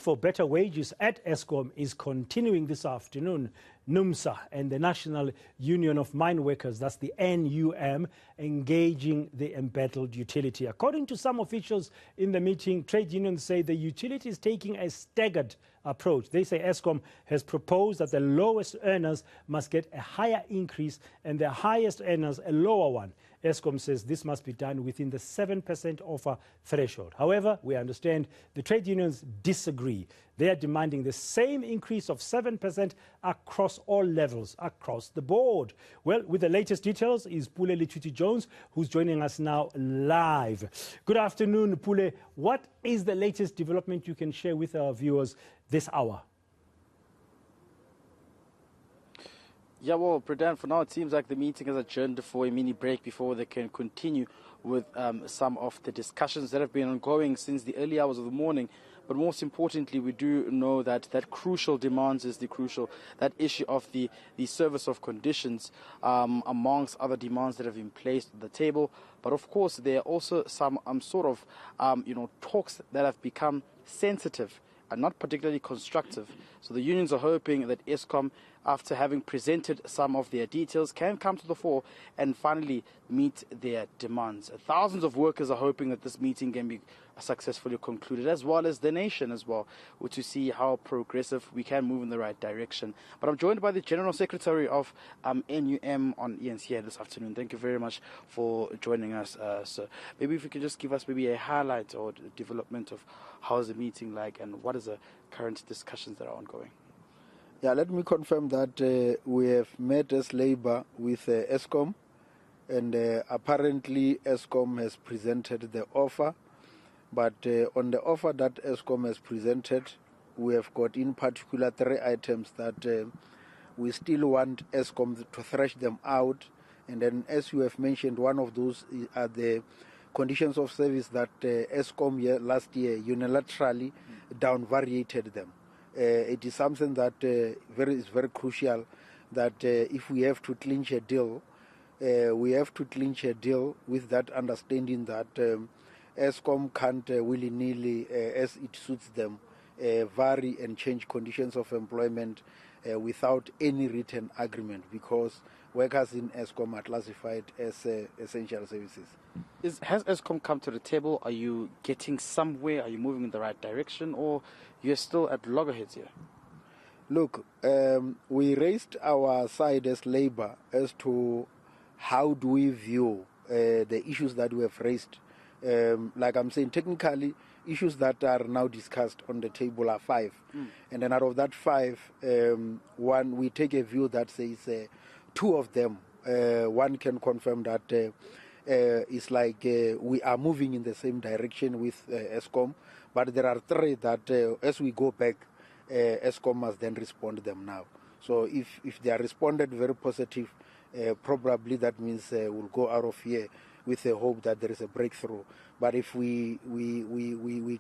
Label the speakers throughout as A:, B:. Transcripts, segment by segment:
A: For better wages at Eskom is continuing this afternoon. Numsa and the National Union of Mineworkers, that's the NUM, engaging the embattled utility. According to some officials in the meeting, trade unions say the utility is taking a staggered approach. They say Eskom has proposed that the lowest earners must get a higher increase and the highest earners a lower one. Eskom says this must be done within the 7% offer threshold. However, we understand the trade unions disagree. They are demanding the same increase of 7% across all levels, across the board. Well, with the latest details is Pule Letshwiti-Jones, who's joining us now live. Good afternoon, Pule. What is the latest development you can share with our viewers this hour?
B: Yeah, well, Pradan, for now it seems like the meeting is adjourned for a mini break before they can continue with some of the discussions that have been ongoing since the early hours of the morning. But most importantly, we do know that crucial demands is that issue of the service of conditions amongst other demands that have been placed on the table. But of course, there are also some talks that have become sensitive and not particularly constructive. So the unions are hoping that Eskom, after having presented some of their details, can come to the fore and finally meet their demands. Thousands of workers are hoping that this meeting can be successfully concluded, as well as the nation as well, to see how progressive we can move in the right direction. But I'm joined by the General Secretary of NUM on eNCA this afternoon. Thank you very much for joining us, sir. Maybe if you could just give us maybe a highlight or development of how's the meeting like and what is the current discussions that are ongoing.
C: Yeah, let me confirm that we have met as Labour with Eskom, and apparently Eskom has presented the offer. But on the offer that Eskom has presented, we have got in particular 3 items that we still want Eskom to thrash them out. And then, as you have mentioned, one of those are the conditions of service that Eskom last year unilaterally downvariated them. It is something that is very crucial, that if we have to clinch a deal, we have to clinch a deal with that understanding that Eskom can't willy-nilly, as it suits them, vary and change conditions of employment without any written agreement, because workers in Eskom are classified as essential services.
B: Has Eskom come to the table? Are you getting somewhere? Are you moving in the right direction? Or you're still at loggerheads here?
C: Look, we raised our side as Labour as to how do we view the issues that we have raised. Like I'm saying, technically, issues that are now discussed on the table are 5. And then out of that 5, one, we take a view that says 2 of them, one can confirm that it's like we are moving in the same direction with Eskom, but there are 3 that as we go back, Eskom must then respond to them now. So if they are responded very positive, probably that means we'll go out of here with the hope that there is a breakthrough. But if we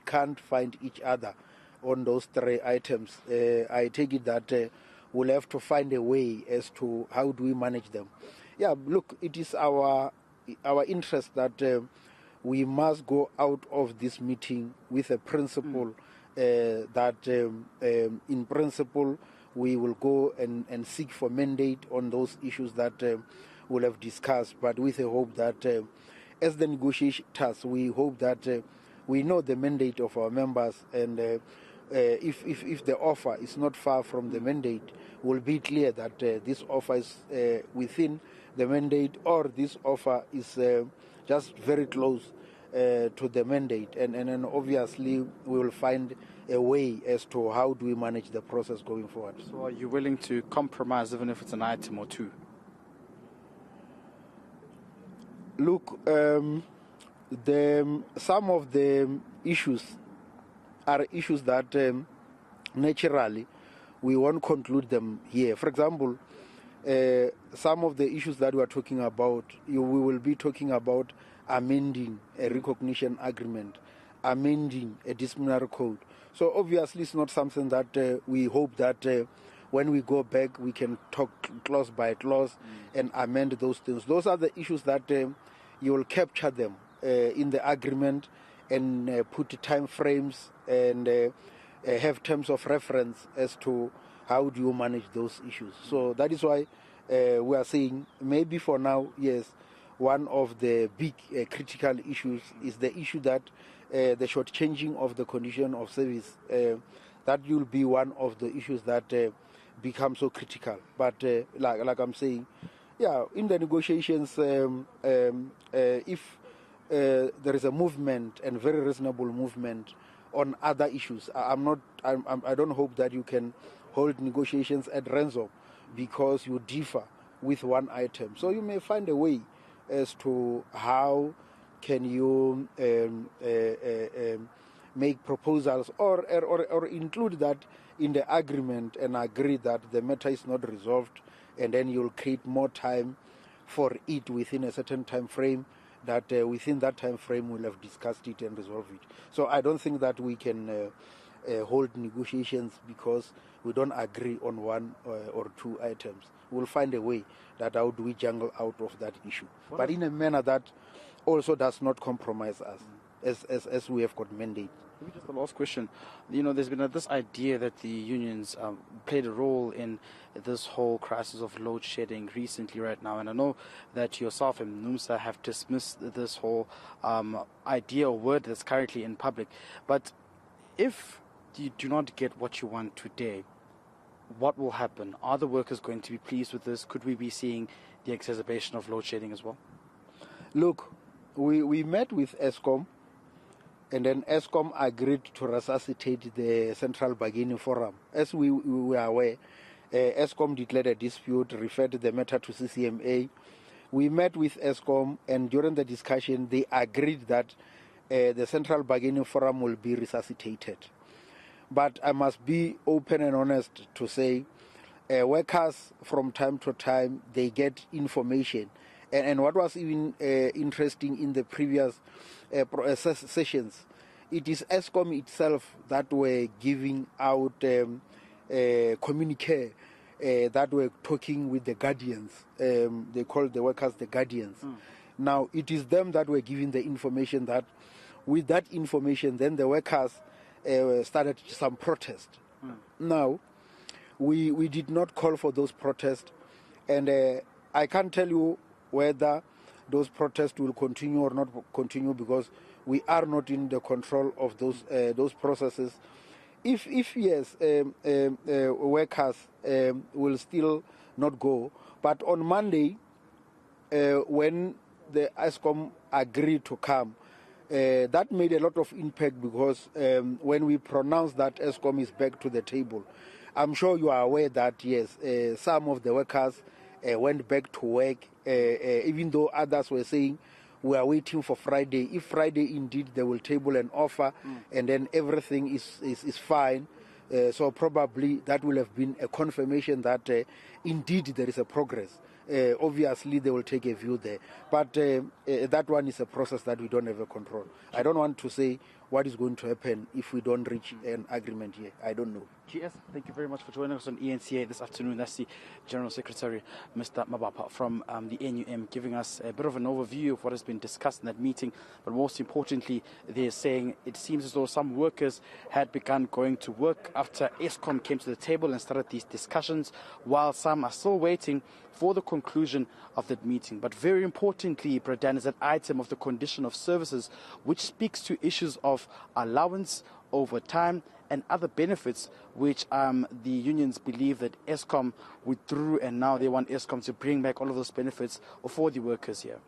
C: can't find each other on those 3 items, I take it that we'll have to find a way as to how do we manage them. Yeah, look, it is our interest that we must go out of this meeting with a principle that in principle we will go and seek for mandate on those issues that we'll have discussed, but with a hope that as the negotiators, we hope that we know the mandate of our members, and if the offer is not far from the mandate, will be clear that this offer is within the mandate, or this offer is just very close to the mandate, and then obviously we will find a way as to how do we manage the process going forward.
B: So are you willing to compromise even if it's an item or 2?
C: Look, some of the issues are issues that naturally we won't conclude them here. For example, some of the issues that we are talking about, we will be talking about amending a recognition agreement, amending a disciplinary code. So obviously it's not something that we hope that when we go back we can talk clause by clause and amend those things. Those are the issues that you will capture them in the agreement and put time frames and have terms of reference as to how do you manage those issues. So that is why we are saying maybe for now, yes, one of the big critical issues is the issue that the shortchanging of the condition of service, that will be one of the issues that become so critical. But like I'm saying, yeah, in the negotiations, if there is a movement and very reasonable movement on other issues, I don't hope that you can hold negotiations at ransom because you differ with one item. So you may find a way as to how can you make proposals or include that in the agreement and agree that the matter is not resolved, and then you'll create more time for it within a certain time frame, that within that time frame we'll have discussed it and resolved it. So I don't think that we can hold negotiations because we don't agree on one or two items. We'll find a way that how do we jungle out of that issue, but in a manner that also does not compromise us as we have got mandate.
B: Maybe just the last question. There's been this idea that the unions played a role in this whole crisis of load shedding recently right now. And I know that yourself and Numsa have dismissed this whole idea or word that's currently in public. But if you do not get what you want today, what will happen? Are the workers going to be pleased with this? Could we be seeing the exacerbation of load shedding as well?
C: Look, we met with Eskom, and then Eskom agreed to resuscitate the Central Bargaining Forum. As we were aware, Eskom declared a dispute, referred the matter to CCMA. We met with Eskom, and during the discussion, they agreed that the Central Bargaining Forum will be resuscitated. But I must be open and honest to say, workers from time to time, they get information. And what was even interesting in the previous sessions, it is Eskom itself that were giving out communique that were talking with the guardians. They call the workers the guardians. Now, it is them that were giving the information that with that information, then the workers started some protest. Now, we did not call for those protests, and I can't tell you whether those protests will continue or not continue because we are not in the control of those processes. If yes, workers will still not go. But on Monday, when the Eskom agreed to come, that made a lot of impact because when we pronounced that Eskom is back to the table, I'm sure you are aware that yes, some of the workers went back to work, even though others were saying we are waiting for Friday. If Friday indeed they will table an offer and then everything is fine, so probably that will have been a confirmation that indeed there is a progress. Obviously they will take a view there, but that one is a process that we don't have a control. I don't want to say what is going to happen if we don't reach an agreement here. I don't know.
B: GS, thank you very much for joining us on eNCA this afternoon. That's the General Secretary, Mr. Mabapa from the NUM, giving us a bit of an overview of what has been discussed in that meeting. But most importantly, they're saying it seems as though some workers had begun going to work after Eskom came to the table and started these discussions, while some are still waiting for the conclusion of that meeting. But very importantly, Bradan, is that item of the condition of services, which speaks to issues of allowance, overtime, and other benefits which the unions believe that Eskom withdrew, and now they want Eskom to bring back all of those benefits for the workers here.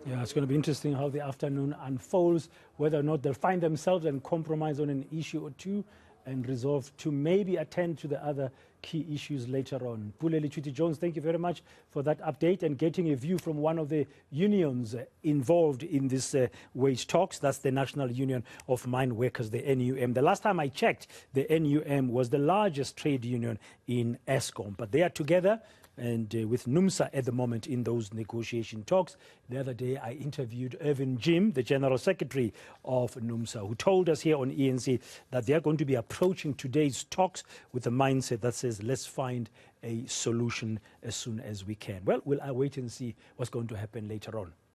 A: Yeah, it's going to be interesting how the afternoon unfolds, whether or not they'll find themselves and compromise on an issue or two and resolve to maybe attend to the other key issues later on. Pule Letshwiti-Jones, thank you very much for that update and getting a view from one of the unions involved in this wage talks. That's the National Union of Mineworkers, the NUM. The last time I checked, the NUM was the largest trade union in Eskom, but they are together and with Numsa at the moment in those negotiation talks. The other day I interviewed Irvin Jim, the General Secretary of Numsa, who told us here on eNCA that they are going to be approaching today's talks with a mindset that says, let's find a solution as soon as we can. Well, we'll wait and see what's going to happen later on.